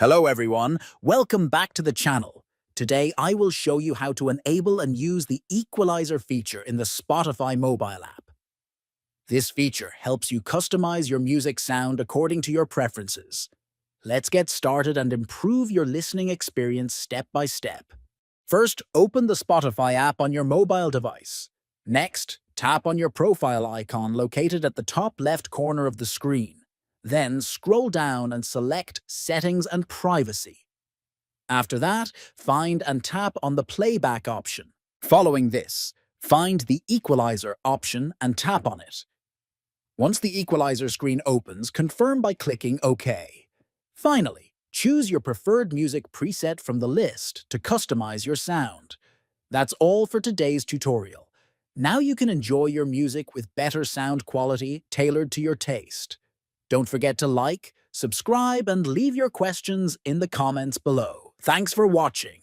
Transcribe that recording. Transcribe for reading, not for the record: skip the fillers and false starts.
Hello everyone, welcome back to the channel. Today I will show you how to enable and use the Equalizer feature in the Spotify mobile app. This feature helps you customize your music sound according to your preferences. Let's get started and improve your listening experience step by step. First, open the Spotify app on your mobile device. Next, tap on your profile icon located at the top left corner of the screen. Then scroll down and select Settings and Privacy. After that, find and tap on the Playback option. Following this, find the Equalizer option and tap on it. Once the Equalizer screen opens, confirm by clicking OK. Finally, choose your preferred music preset from the list to customize your sound. That's all for today's tutorial. Now you can enjoy your music with better sound quality tailored to your taste. Don't forget to like, subscribe, and leave your questions in the comments below. Thanks for watching.